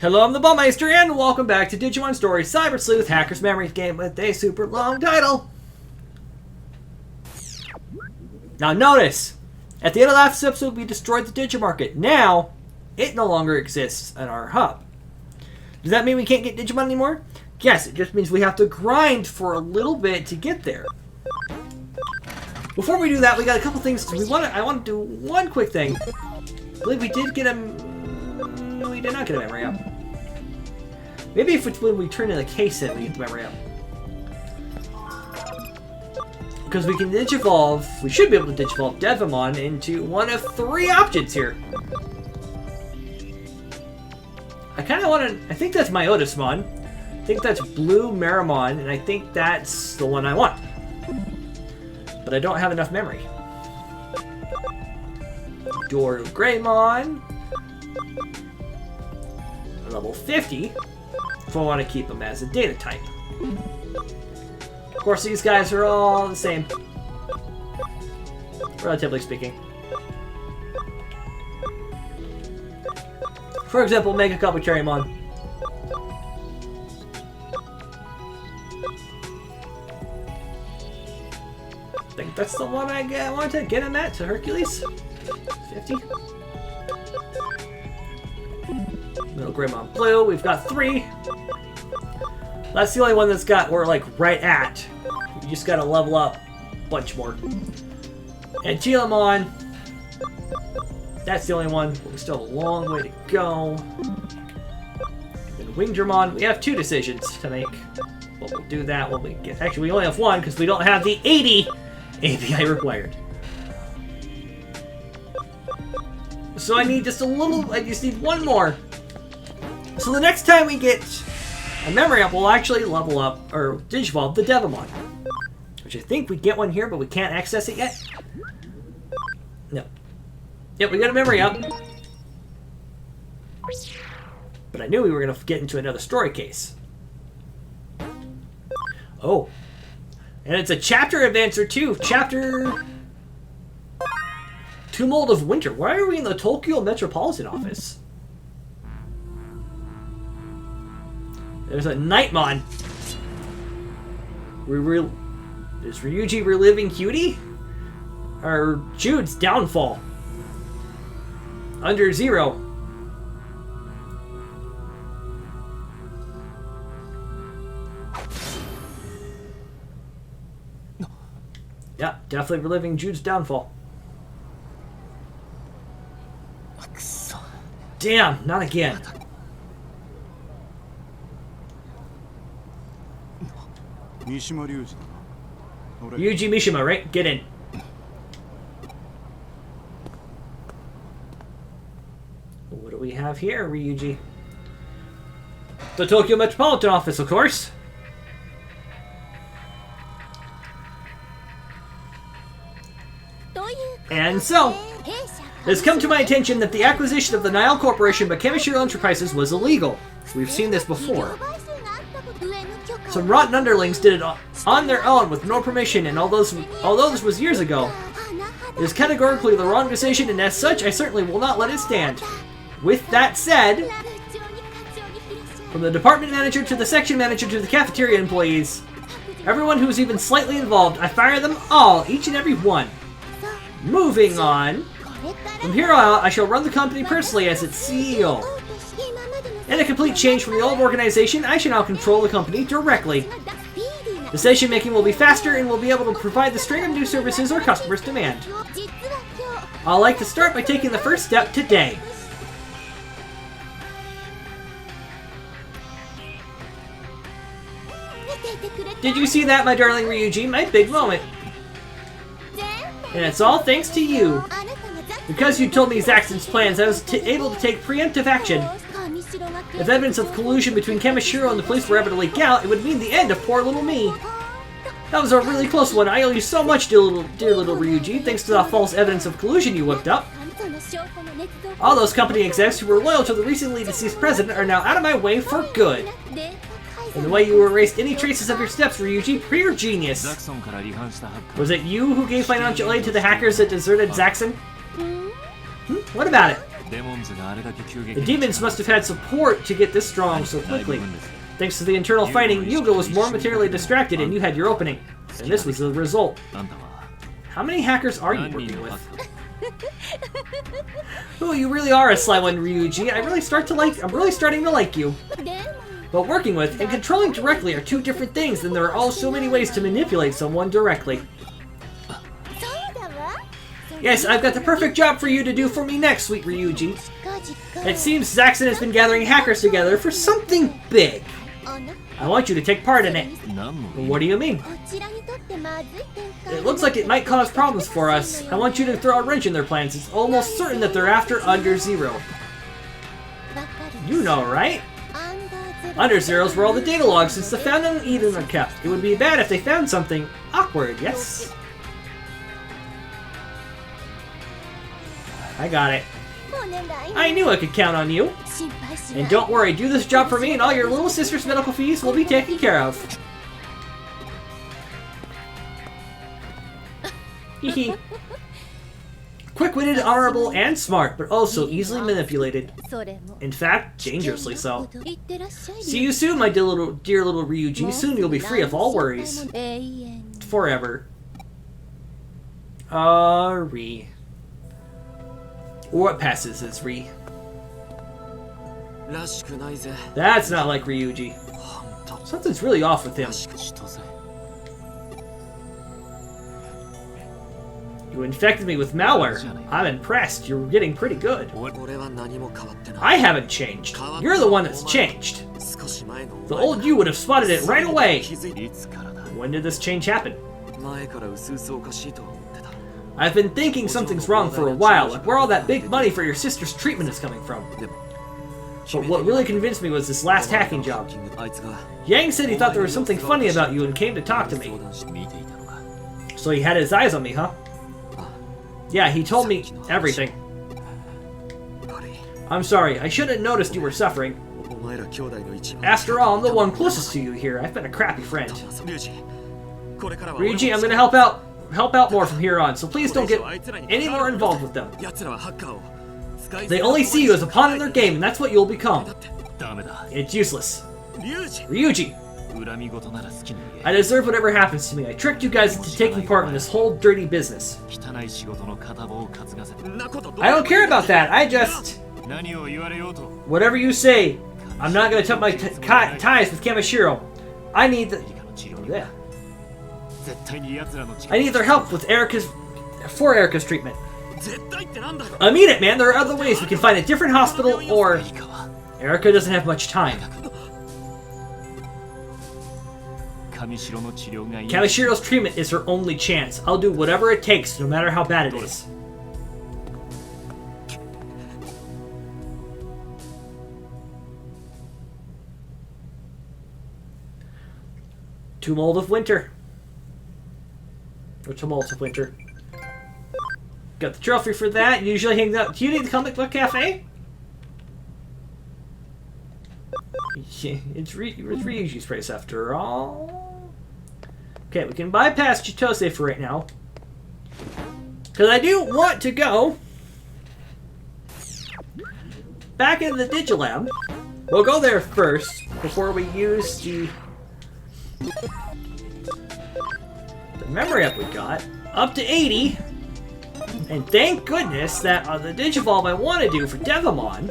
Hello, I'm the Bummeister, and welcome back to Digimon Story Cyber Sleuth Hacker's Memory game with a super long title. Now notice, at the end of last episode we destroyed the Digimarket. Now, it no longer exists in our hub. Does that mean we can't get Digimon anymore? Yes, it just means we have to grind for a little bit to get there. Before we do that, we got a couple things. I want to do one quick thing. I believe we did get him. No, we did not get a memory up. Maybe if it's when we turn in the case in, we get the memory up. Because we can Digivolve, we should be able to Digivolve Devimon into one of 3 options here. I kind of want to, I think that's Myotismon. I think that's Blue Meramon, and I think that's the one I want. But I don't have enough memory. Doru Greymon. Level 50. If I want to keep him as a data type. Of course, these guys are all the same. Relatively speaking. For example, Mega Kabucharimon. I think that's the one I want to get him at, to Hercules. 50. Little Greymon Blue, we've got 3. That's the only one that's got, we're like right at. You just gotta level up a bunch more. And Chilamon, that's the only one, but we still have a long way to go. And Wingdramon, we have 2 decisions to make. But we'll do that when we get, actually we only have 1 because we don't have the 80 API required. So I need just a little, I just need 1 more. So the next time we get a memory up, we'll actually level up, or Digivolve the Devimon. Which I think we get one here, but we can't access it yet. No. Yep, we got a memory up. But I knew we were going to get into another story case. Oh. And it's a chapter advancer too. Chapter... Tumult of Winter. Why are we in the Tokyo Metropolitan Office? There's a Nightmon. Is Ryuji reliving Cutie? Or Jude's downfall? Under 0. Yeah, definitely reliving Jude's downfall. Damn, not again. Yuuji Mishima, right? Get in. What do we have here, Ryuji? The Tokyo Metropolitan Office, of course. And so, it has come to my attention that the acquisition of the Nile Corporation by Kamishiro Enterprises was illegal. We've seen this before. Some rotten underlings did it on their own with no permission, and although this was years ago, it is categorically the wrong decision, and as such, I certainly will not let it stand. With that said, from the department manager to the section manager to the cafeteria employees, everyone who is even slightly involved, I fire them all, each and every one. Moving on. From here on out, I shall run the company personally as its CEO. In a complete change from the old organization, I shall now control the company directly. Decision making will be faster and will be able to provide the string of new services our customers demand. I'd like to start by taking the first step today. Did you see that, my darling Ryuji? My big moment. And it's all thanks to you. Because you told me Zaxxon's plans, I was able to take preemptive action. If evidence of collusion between Kamishiro and the police were ever to leak out, it would mean the end of poor little me. That was a really close one. I owe you so much, dear little Ryuji, thanks to the false evidence of collusion you whipped up. All those company execs who were loyal to the recently deceased president are now out of my way for good. And the way you erased any traces of your steps, Ryuji, pure genius. Was it you who gave financial aid to the hackers that deserted Zaxxon? What about it? The demons must have had support to get this strong so quickly. Thanks to the internal fighting, Yuugo was more materially distracted and you had your opening. And this was the result. How many hackers are you working with? Oh, you really are a sly one, Ryuji. I'm really starting to like you. But working with and controlling directly are two different things, and there are all so many ways to manipulate someone directly. Yes, I've got the perfect job for you to do for me next, sweet Ryuji. It seems Zaxxon has been gathering hackers together for something big. I want you to take part in it. What do you mean? It looks like it might cause problems for us. I want you to throw a wrench in their plans. It's almost certain that they're after Under Zero. You know, right? Under Zero's where all the data logs since the Found in Eden are kept. It would be bad if they found something awkward, yes? I got it. I knew I could count on you. And don't worry, do this job for me and all your little sister's medical fees will be taken care of. Hehe. Quick-witted, honorable, and smart, but also easily manipulated. In fact, dangerously so. See you soon, my dear little Ryuji. Soon you'll be free of all worries. Forever. Ri. What passes as Ri? That's not like Ryuji. Something's really off with him. You infected me with malware. I'm impressed. You're getting pretty good. I haven't changed. You're the one that's changed. The old you would have spotted it right away. When did this change happen? I've been thinking something's wrong for a while, like where all that big money for your sister's treatment is coming from. But what really convinced me was this last hacking job. Yang said he thought there was something funny about you and came to talk to me. So he had his eyes on me, huh? Yeah, he told me everything. I'm sorry, I shouldn't have noticed you were suffering. After all, I'm the one closest to you here. I've been a crappy friend. Ryuji, I'm gonna help out more from here on, so please don't get any more involved with them. They only see you as a pawn in their game, and that's what you'll become. It's useless. Ryuji! I deserve whatever happens to me. I tricked you guys into taking part in this whole dirty business. I don't care about that. I just... Whatever you say, I'm not going to touch my ties with Kamishiro. I need the... Yeah. I need their help with Erika's treatment. I mean it, man. There are other ways. We can find a different hospital, or... Erika doesn't have much time. Kamishiro's treatment is her only chance. I'll do whatever it takes, no matter how bad it is. Tumult of Winter. Or Tumult of Winter. Got the trophy for that. Usually hangs out. Do you need the comic book cafe? It's Ryuji's place after all. Okay, we can bypass Chitose for right now. Because I do want to go back in the Digilab. We'll go there first before we use the memory up we got. Up to 80. And thank goodness that on the Digivolve I want to do for Devimon,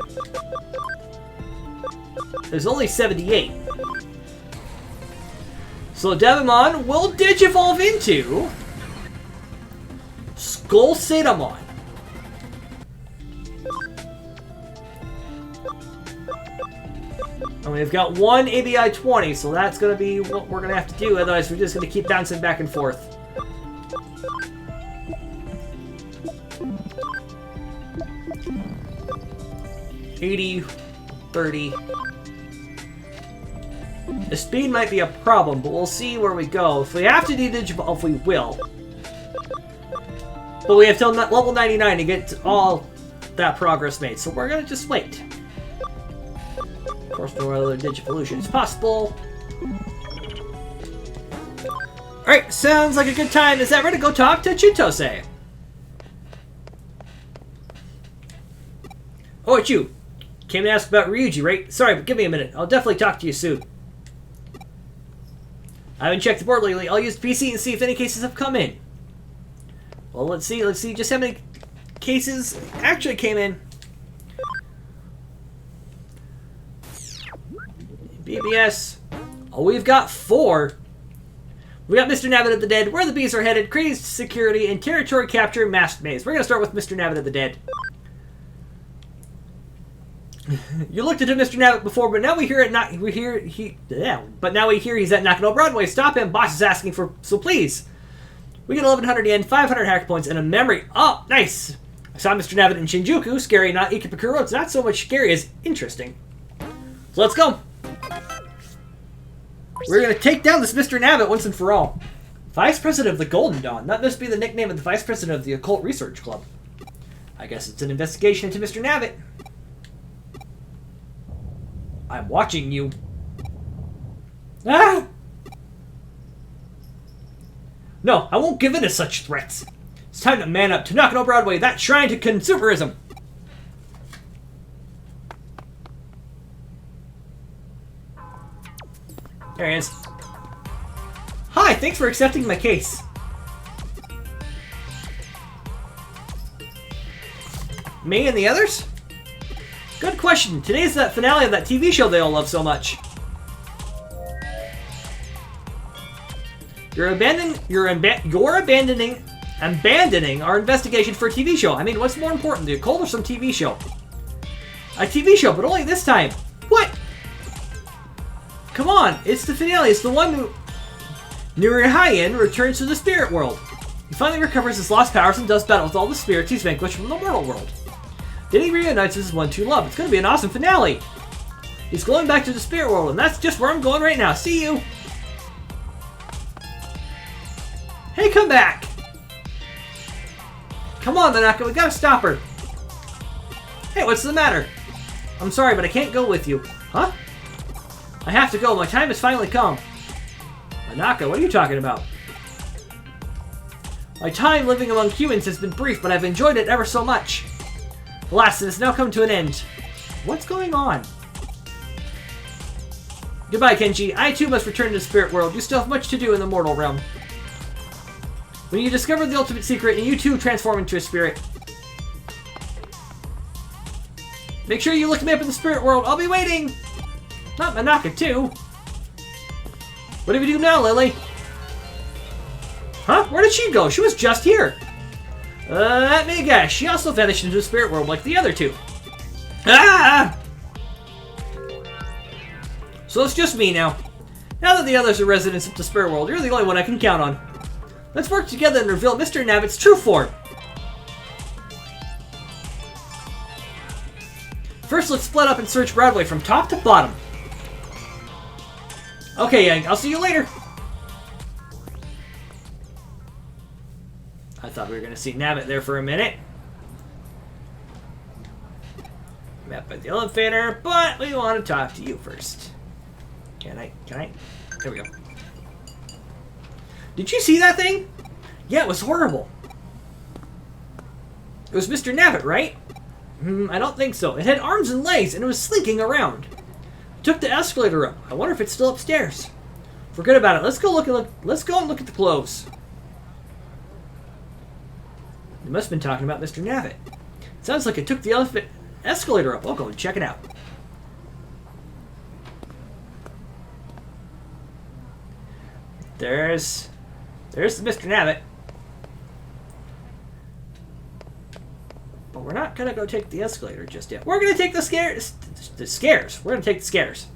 there's only 78. So Devimon will Digivolve into Skull Satamon. And we've got one ABI 20, so that's going to be what we're going to have to do, otherwise we're just going to keep bouncing back and forth. $80, $30. The speed might be a problem, but we'll see where we go. If we have to do Digivolve, we will. But we have till level 99 to get all that progress made, so we're gonna just wait. Of course, no other Digivolution is possible. Alright, sounds like a good time. Is that ready to go talk to Chitose? Oh, it's you. Came to ask about Ryuji, right? Sorry, but give me a minute. I'll definitely talk to you soon. I haven't checked the board lately. I'll use the PC and see if any cases have come in. Well, let's see just how many cases actually came in. BBS. Oh, we've got 4. We got Mr. Navit of the Dead, Where the Bees Are Headed, Crazed Security, and Territory Capture, Masked Maze. We're going to start with Mr. Navit of the Dead. You looked into Mr. Navit before, but now we hear he's at Nakano Broadway. Stop him. Boss is asking for, so please. We get 1,100 yen, 500 hack points, and a memory. Oh, nice. I saw Mr. Navit in Shinjuku. Scary, not Ikebukuro. It's not so much scary as interesting. So let's go. We're going to take down this Mr. Navit once and for all. Vice President of the Golden Dawn. That must be the nickname of the Vice President of the Occult Research Club. I guess it's an investigation into Mr. Navit. I'm watching you. Ah! No, I won't give in to such threats. It's time to man up to Nakano Broadway, that shrine to consumerism. There he is. Hi, thanks for accepting my case. Me and the others? Good question. Today's that finale of that TV show they all love so much. You're abandoning our investigation for a TV show. I mean, what's more important, the occult or some TV show? A TV show, but only this time. What? Come on, it's the finale. It's the one who Nurihayan returns to the spirit world. He finally recovers his lost powers and does battle with all the spirits he's vanquished from the mortal world. Then he reunites with his one true love. It's going to be an awesome finale. He's going back to the spirit world, and that's just where I'm going right now. See you. Hey, come back. Come on, Nanaka, we gotta stop her. Hey, what's the matter? I'm sorry, but I can't go with you. Huh? I have to go. My time has finally come. Nanaka, what are you talking about? My time living among humans has been brief, but I've enjoyed it ever so much. Alas, it has now come to an end. What's going on? Goodbye, Kenji. I too must return to the spirit world. You still have much to do in the mortal realm. When you discover the ultimate secret, and you too transform into a spirit. Make sure you look me up in the spirit world. I'll be waiting. Not Manaka too. What do we do now, Lily? Huh? Where did she go? She was just here. Let me guess. She also vanished into the spirit world like the other two. Ah! So it's just me now. Now that the others are residents of the spirit world, you're the only one I can count on. Let's work together and reveal Mr. Navit's true form. First, let's split up and search Broadway from top to bottom. Okay, Yang, I'll see you later. I thought we were going to see Navit there for a minute. Met by the elevator, but we want to talk to you first. Can I? There we go. Did you see that thing? Yeah, it was horrible. It was Mr. Navit, right? I don't think so. It had arms and legs, and it was slinking around. I took the escalator up. I wonder if it's still upstairs. Forget about it. Let's go and look at the clothes. They must have been talking about Mr. Navit. It sounds like it took the escalator up. I'll go and check it out. There's Mr. Navit. But we're not gonna go take the escalator just yet. We're gonna take the scares. We're gonna take the scares.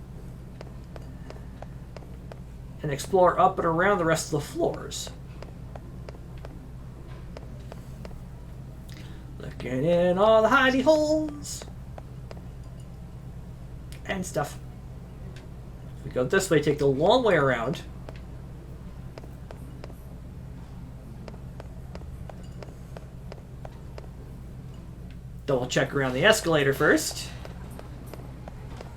And explore up and around the rest of the floors. Looking in all the hidey holes. And stuff. If we go this way, take the long way around. Double check around the escalator first.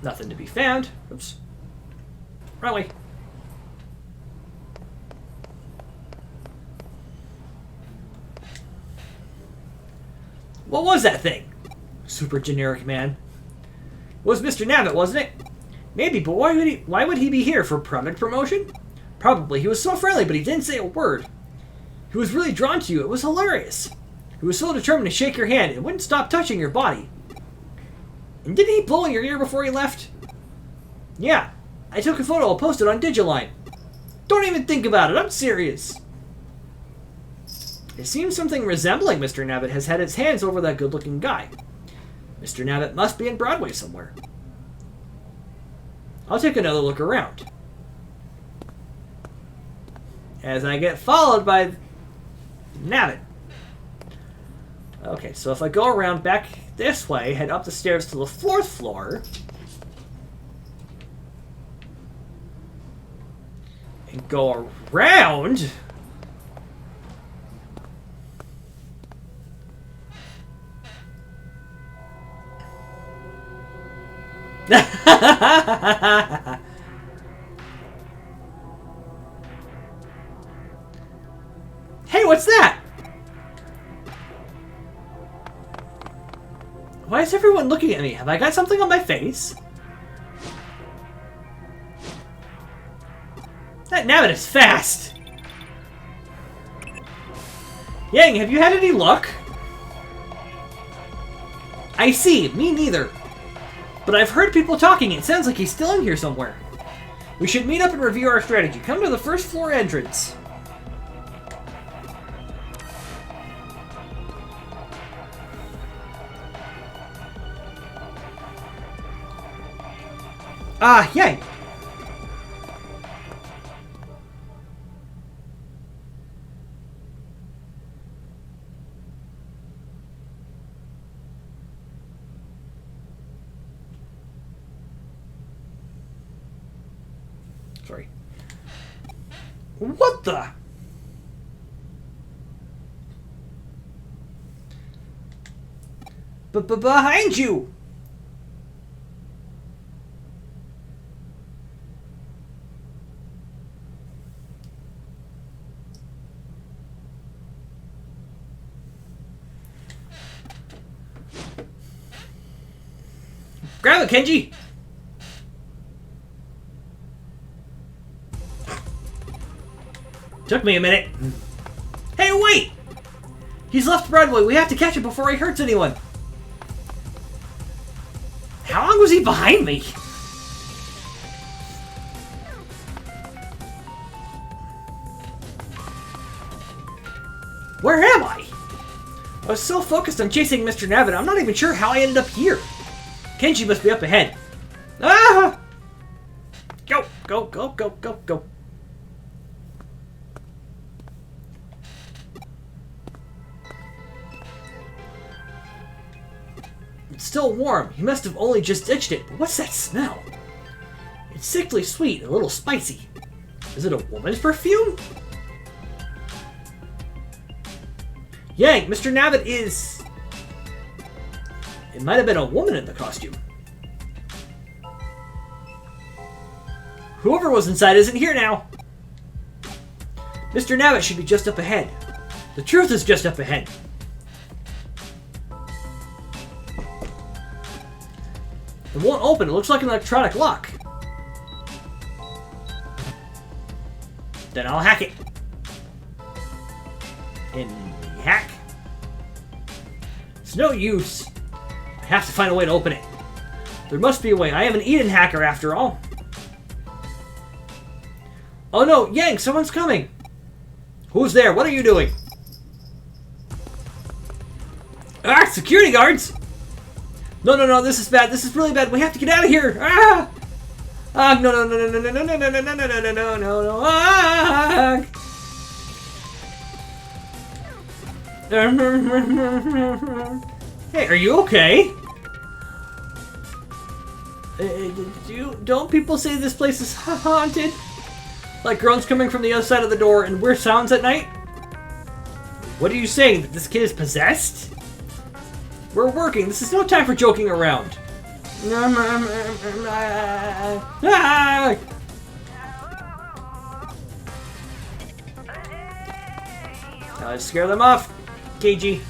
Nothing to be found. Oops. Wrong way. What was that thing? Super generic man. It was Mr. Navit, wasn't it? Maybe, but why would he be here? For product promotion? Probably. He was so friendly, but he didn't say a word. He was really drawn to you. It was hilarious. He was so determined to shake your hand and wouldn't stop touching your body. And didn't he blow in your ear before he left? Yeah. I took a photo. I'll post it on Digiline. Don't even think about it. I'm serious. It seems something resembling Mr. Navit has had its hands over that good-looking guy. Mr. Navit must be in Broadway somewhere. I'll take another look around. As I get followed by Navit. Okay, so if I go around back this way, head up the stairs to the 4th floor, and go around... Hey, what's that? Why is everyone looking at me? Have I got something on my face? That Navit is fast! Yang, have you had any luck? I see, me neither. But I've heard people talking. It sounds like he's still in here somewhere. We should meet up and review our strategy. Come to the 1st floor entrance. Ah, Yang. Sorry. What the? Behind you! Grab it, Kenji! Took me a minute. Hey, wait! He's left Broadway. We have to catch him before he hurts anyone. How long was he behind me? Where am I? I was so focused on chasing Mr. Navit, I'm not even sure how I ended up here. Kenji must be up ahead. Ah! Go, go, go, go, go, go. It's still warm. He must have only just ditched it. But what's that smell? It's sickly sweet, a little spicy. Is it a woman's perfume? Yang, Mr. Navit is... It might have been a woman in the costume. Whoever was inside isn't here now. Mr. Navit should be just up ahead. The truth is just up ahead. It won't open. It looks like an electronic lock. Then I'll hack it. In the hack. It's no use. I have to find a way to open it. There must be a way. I am an Eden hacker after all. Oh no, Yang, someone's coming. Who's there? What are you doing? Ah, security guards! No, no, no, this is bad. This is really bad. We have to get out of here. Ah! Ah, no, no, no, no, no, no, no, no, no, no, no, no, no, no, no. Ah! Hey, are you okay? Don't people say this place is haunted? Like groans coming from the other side of the door and weird sounds at night? What are you saying? That this kid is possessed? We're working. This is no time for joking around. Scare them off, Kenji.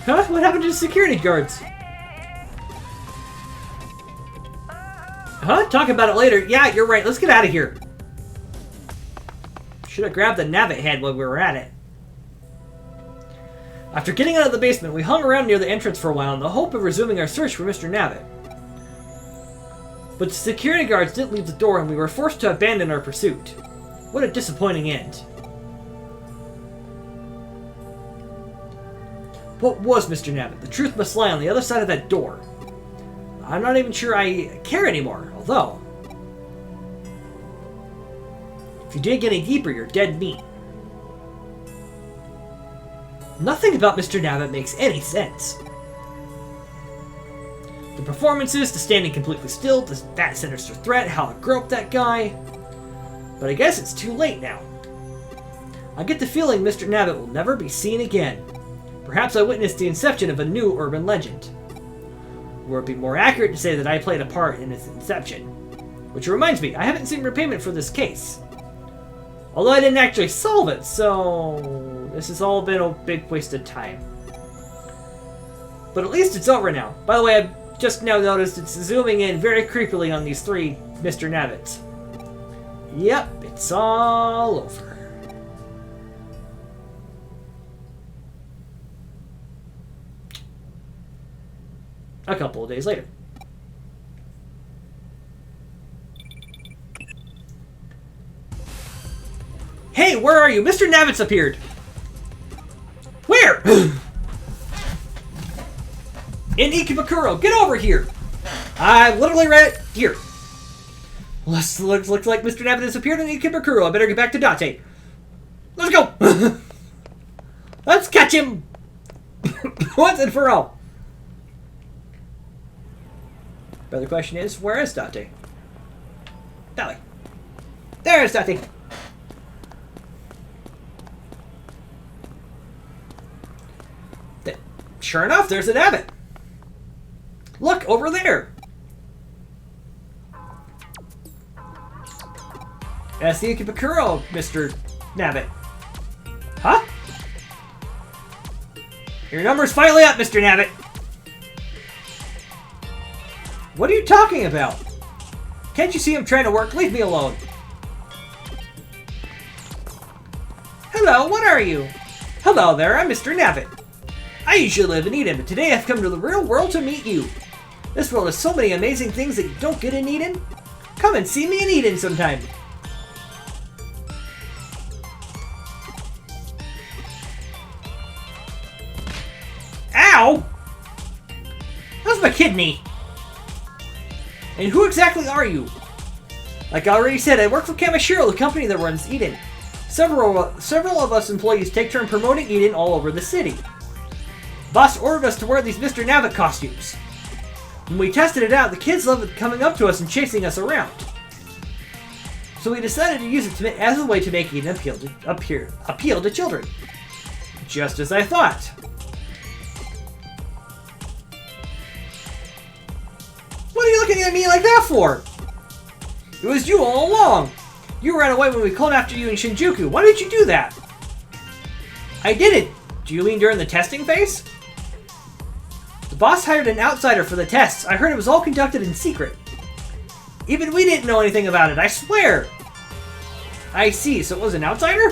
Huh? What happened to the security guards? Huh? Talk about it later. Yeah, you're right. Let's get out of here. Should have grabbed the Navit head while we were at it. After getting out of the basement, we hung around near the entrance for a while in the hope of resuming our search for Mr. Navit. But the security guards didn't leave the door and we were forced to abandon our pursuit. What a disappointing end. What was Mr. Navit? The truth must lie on the other side of that door. I'm not even sure I care anymore, although... if you dig any deeper, you're dead meat. Nothing about Mr. Navit makes any sense. The performances, the standing completely still, that sinister threat, how I groped that guy... but I guess it's too late now. I get the feeling Mr. Navit will never be seen again. Perhaps I witnessed the inception of a new urban legend. Or it'd be more accurate to say that I played a part in its inception. Which reminds me, I haven't seen repayment for this case. Although I didn't actually solve it, so... this has all been a big waste of time. But at least it's over now. By the way, I've just now noticed it's zooming in very creepily on these three Mr. Navits. Yep, it's all over. A couple of days later. Hey, where are you? Mr. Navit's appeared! Where? In Ikebukuro, get over here! I literally read it here. Looks like Mr. Navit has appeared in Ikebukuro. I better get back to Date. Let's go! Let's catch him! Once and for all. But the question is, where is Date? That way. There's Date. Sure enough, there's a Navit. Look, over there. That's the Ikebukuro, Mr. Navit. Huh? Your number's finally up, Mr. Navit. What are you talking about? Can't you see I'm trying to work? Leave me alone. Hello, what are you? Hello there, I'm Mr. Navit. I usually live in Eden, but today I've come to the real world to meet you. This world has so many amazing things that you don't get in Eden. Come and see me in Eden sometime. Ow! How's my kidney? And who exactly are you? Like I already said, I work for Kamishiro, the company that runs Eden. Several of us employees take turn promoting Eden all over the city. Boss ordered us to wear these Mr. Navit costumes. When we tested it out, the kids loved coming up to us and chasing us around. So we decided to use it as a way to make Eden appeal to children. Just as I thought. What are you looking at me like that for? It was you all along. You ran away when we called after you in Shinjuku. Why did you do that? I didn't. Do you mean during the testing phase? The boss hired an outsider for the tests. I heard it was all conducted in secret. Even we didn't know anything about it, I swear. I see, so it was an outsider?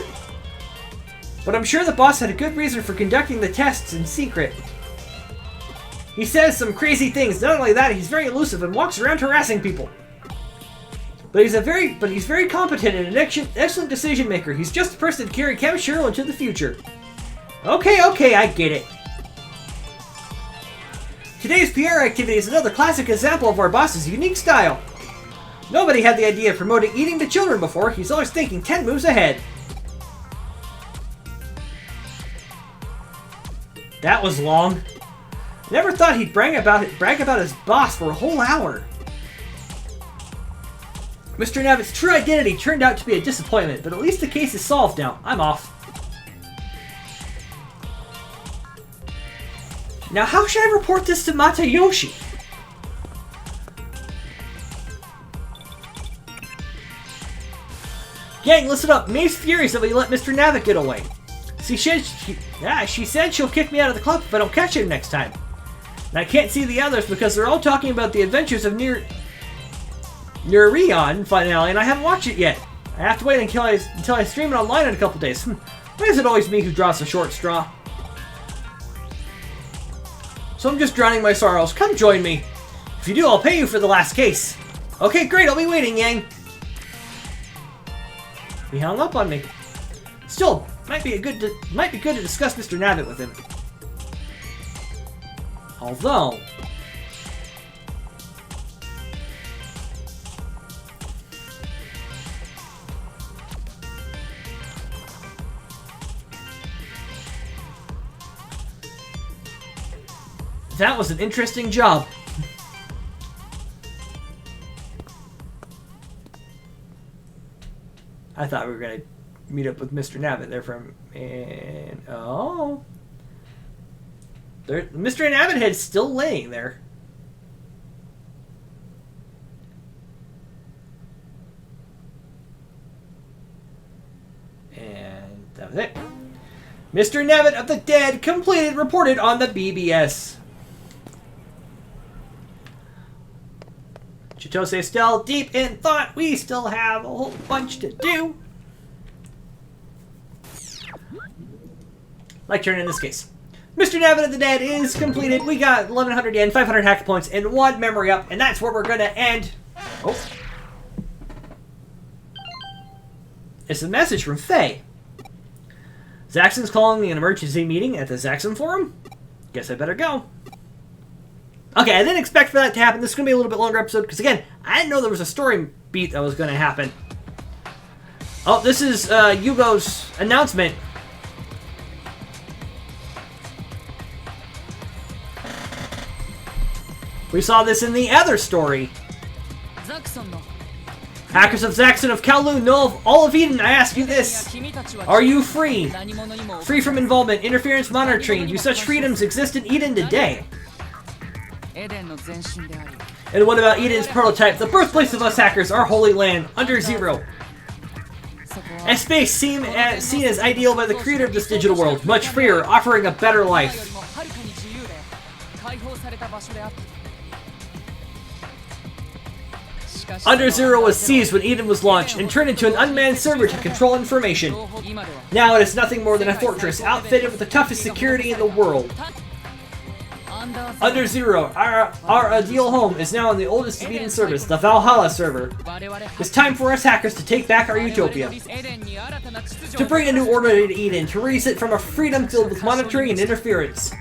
But I'm sure the boss had a good reason for conducting the tests in secret. He says some crazy things. Not only that, he's very elusive and walks around harassing people. But he's very competent and an excellent decision maker. He's just the person to carry Kamishiro into the future. Okay, I get it. Today's PR activity is another classic example of our boss's unique style. Nobody had the idea of promoting eating to children before. He's always thinking 10 moves ahead. That was long. Never thought he'd brag about his boss for a whole hour. Mr. Navit's true identity turned out to be a disappointment, but at least the case is solved now. I'm off. Now, how should I report this to Matayoshi? Gang, listen up. Mae's furious that we let Mr. Navit get away. She said she'll kick me out of the club if I don't catch him next time. And I can't see the others because they're all talking about the adventures of Neurion finale, and I haven't watched it yet. I have to wait until I stream it online in a couple days. Why is it always me who draws the short straw? So I'm just drowning my sorrows. Come join me. If you do, I'll pay you for the last case. Okay, great. I'll be waiting, Yang. He hung up on me. Still, might be good to discuss Mr. Navit with him. Although, that was an interesting job. I thought we were going to meet up with Mr. Navit there and oh. Mr. Navit head's still laying there. And that was it. Mr. Navit of the Dead completed, reported on the BBS. Chitose still deep in thought. We still have a whole bunch to do. Like turn in this case. Mr. Navit of the Dead is completed. We got 1100 yen, 500 hack points, and 1 memory up, and that's where we're gonna end. Oh. It's a message from Faye. Zaxxon's calling an emergency meeting at the Zaxxon Forum. Guess I better go. Okay, I didn't expect for that to happen. This is going to be a little bit longer episode, because again, I didn't know there was a story beat that was going to happen. Oh, this is Yuugo's announcement. We saw this in the other story. Hackers of Zaxxon of Kowloon know of all of Eden. I ask you this. Are you free? Free from involvement, interference, monitoring. Do such freedoms exist in Eden today? And what about Eden's prototype, the birthplace of us hackers, our holy land, Under Zero? A space seen as ideal by the creator of this digital world, much freer, offering a better life. Under Zero was seized when Eden was launched and turned into an unmanned server to control information. Now it is nothing more than a fortress outfitted with the toughest security in the world. Under Zero, our ideal home, is now on the oldest of Eden service, the Valhalla server. It's time for us hackers to take back our utopia. To bring a new order to Eden, to release it from a freedom filled with monitoring and interference.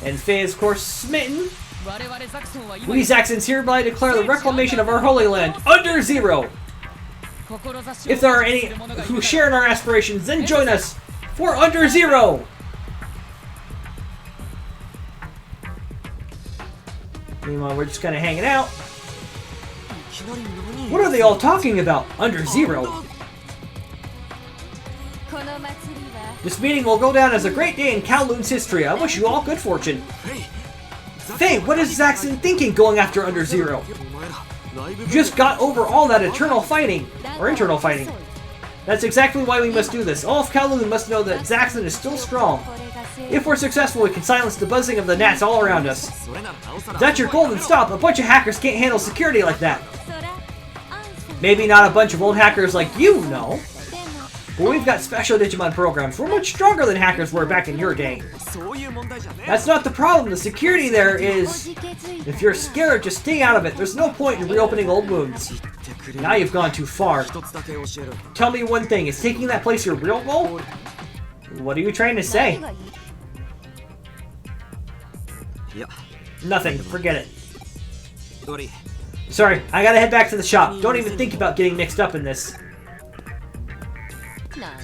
And Faye is, of course, smitten. We Zaxxons hereby declare the reclamation of our holy land, Under Zero. If there are any who share in our aspirations, then join us for Under Zero! Meanwhile, we're just kind of hanging out. What are they all talking about? Under Zero? This meeting will go down as a great day in Kowloon's history. I wish you all good fortune. Faye, what is Zaxxon thinking going after Under Zero? You just got over all that eternal fighting. Or internal fighting. That's exactly why we must do this. All of Kowloon must know that Zaxxon is still strong. If we're successful, we can silence the buzzing of the gnats all around us. If that's your goal, then stop. A bunch of hackers can't handle security like that. Maybe not a bunch of old hackers like you, no. But we've got special Digimon programs. We're much stronger than hackers were back in your day. That's not the problem. The security there is... If you're scared, just stay out of it. There's no point in reopening old wounds. Now you've gone too far. Tell me one thing. Is taking that place your real goal? What are you trying to say? Nothing. Forget it. Sorry, I gotta head back to the shop. Don't even think about getting mixed up in this.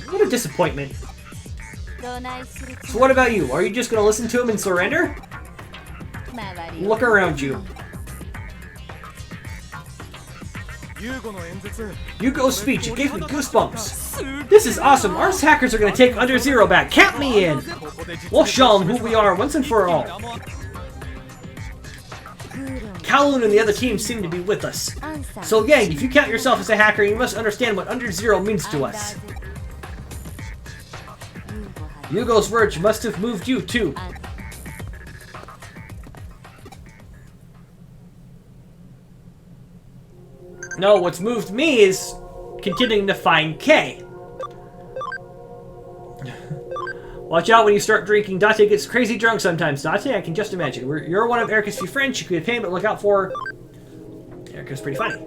What a disappointment. So what about you? Are you just gonna listen to him and surrender? Look around you. Yuugo's speech, it gave me goosebumps. This is awesome. Our hackers are gonna take Under Zero back. Count me in. We'll show them who we are once and for all. Kowloon and the other teams seem to be with us. So gang, if you count yourself as a hacker, you must understand what under zero means to us. Yuugo's words must have moved you too. No, what's moved me is continuing to find K. Watch out when you start drinking. Date gets crazy drunk sometimes. Date, I can just imagine. You're one of Erica's few friends. She could be a pain, but look out for... Erica's pretty funny.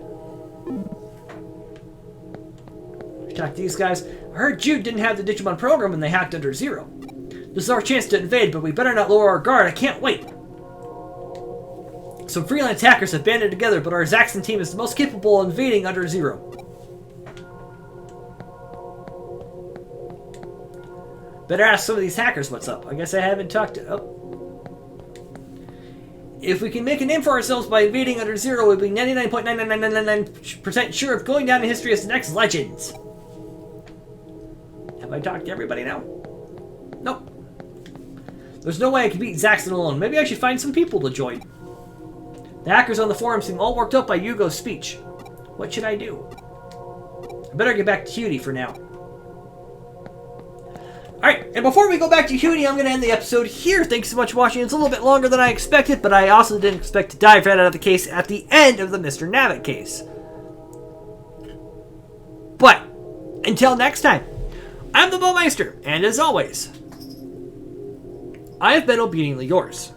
We talked to these guys. I heard Jude didn't have the Digimon program when they hacked under zero. This is our chance to invade, but we better not lower our guard. I can't wait. Some freelance hackers have banded together, but our Zaxxon team is the most capable of invading under zero. Better ask some of these hackers what's up. I guess I haven't talked to... Oh. If we can make a name for ourselves by invading under zero, we'll be 99.99999% sure of going down in history as the next legends. Have I talked to everybody now? Nope. There's no way I can beat Zaxxon alone. Maybe I should find some people to join. The hackers on the forum seem all worked up by Yuugo's speech. What should I do? I better get back to Cutie for now. Alright, and before we go back to Cutie, I'm going to end the episode here. Thanks so much for watching. It's a little bit longer than I expected, but I also didn't expect to dive right out of the case at the end of the Mr. Navit case. But, until next time, I'm the Bowmeister, and as always, I have been obediently yours.